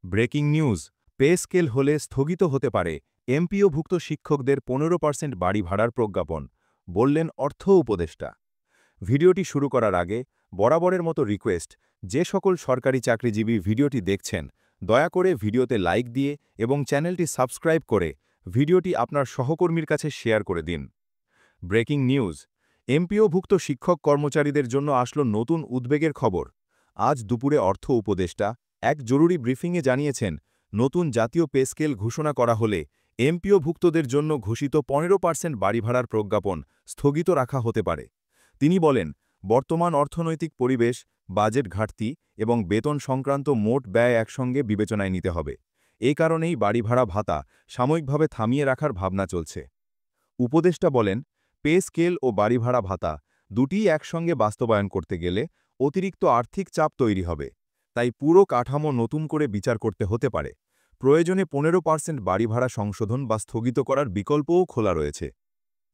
Breaking news, pay scale হলে স্থগিত হতে পারে এমপিওভুক্ত শিক্ষকদের 15% বাড়ি ভাড়ার প্রজ্ঞাপন, বললেন অর্থ উপদেষ্টা। ভিডিওটি শুরু করার আগে বরাবরের মতো রিকোয়েস্ট, যে সকল সরকারি চাকরিজীবী ভিডিওটি দেখছেন দয়া করে ভিডিওতে লাইক দিয়ে এবং চ্যানেলটি সাবস্ক্রাইব করে ভিডিওটি আপনার সহকর্মীর কাছে শেয়ার করে দিন। ব্রেকিং নিউজ, এমপিওভুক্ত শিক্ষক কর্মচারীদের জন্য আসলো নতুন উদ্বেগের খবর। আজ দুপুরে অর্থ উপদেষ্টা এক জরুরি ব্রিফিংয়ে জানিয়েছেন, নতুন জাতীয় পে স্কেল ঘোষণা করা হলে এমপিওভুক্তদের জন্য ঘোষিত 15% বাড়ি ভাড়ার প্রজ্ঞাপন স্থগিত রাখা হতে পারে। তিনি বলেন, বর্তমান অর্থনৈতিক পরিবেশ, বাজেট ঘাটতি এবং বেতন সংক্রান্ত মোট ব্যয় একসঙ্গে বিবেচনায় নিতে হবে। এ কারণেই বাড়ি ভাড়া ভাতা সাময়িকভাবে থামিয়ে রাখার ভাবনা চলছে। উপদেষ্টা বলেন, পে স্কেল ও বাড়ি ভাড়া ভাতা দুটিই একসঙ্গে বাস্তবায়ন করতে গেলে অতিরিক্ত আর্থিক চাপ তৈরি হবে, তাই পুরো কাঠামো নতুন করে বিচার করতে হতে পারে। প্রয়োজনে 15% বাড়ি ভাড়া সংশোধন বা স্থগিত করার বিকল্পও খোলা রয়েছে।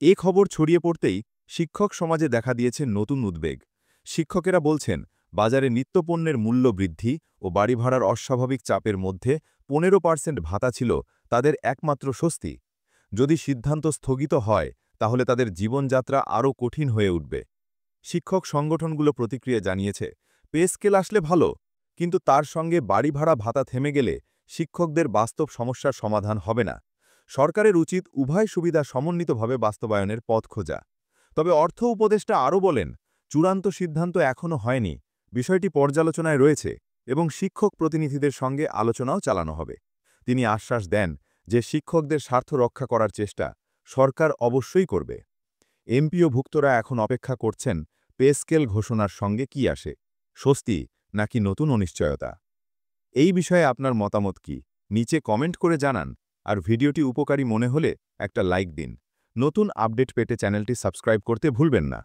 এ খবর ছড়িয়ে পড়তেই শিক্ষক সমাজে দেখা দিয়েছে নতুন উদ্বেগ। শিক্ষকেরা বলছেন, বাজারে নিত্যপণ্যের মূল্য বৃদ্ধি ও বাড়ি ভাড়ার অস্বাভাবিক চাপের মধ্যে 15% ভাতা ছিল তাদের একমাত্র স্বস্তি। যদি সিদ্ধান্ত স্থগিত হয় তাহলে তাদের জীবনযাত্রা আরও কঠিন হয়ে উঠবে। শিক্ষক সংগঠনগুলো প্রতিক্রিয়া জানিয়েছে, পে স্কেল আসলে ভালো, কিন্তু তার সঙ্গে বাড়ি ভাড়া ভাতা থেমে গেলে শিক্ষকদের বাস্তব সমস্যার সমাধান হবে না। সরকারের উচিত উভয় সুবিধা সমন্বিতভাবে বাস্তবায়নের পথ খোঁজা। তবে অর্থ উপদেষ্টা আরও বলেন, চূড়ান্ত সিদ্ধান্ত এখনও হয়নি, বিষয়টি পর্যালোচনায় রয়েছে এবং শিক্ষক প্রতিনিধিদের সঙ্গে আলোচনাও চালানো হবে। তিনি আশ্বাস দেন যে শিক্ষকদের স্বার্থ রক্ষা করার চেষ্টা সরকার অবশ্যই করবে। এমপিওভুক্তরা এখন অপেক্ষা করছেন পে স্কেল ঘোষণার সঙ্গে কি আসে, স্বস্তি নাকি নতুন অনিশ্চয়তা। এই বিষয়ে আপনার মতামত কি, নিচে কমেন্ট করে জানান। আর ভিডিওটি উপকারী মনে হলে একটা লাইক দিন। নতুন আপডেট পেতে চ্যানেলটি সাবস্ক্রাইব করতে ভুলবেন না।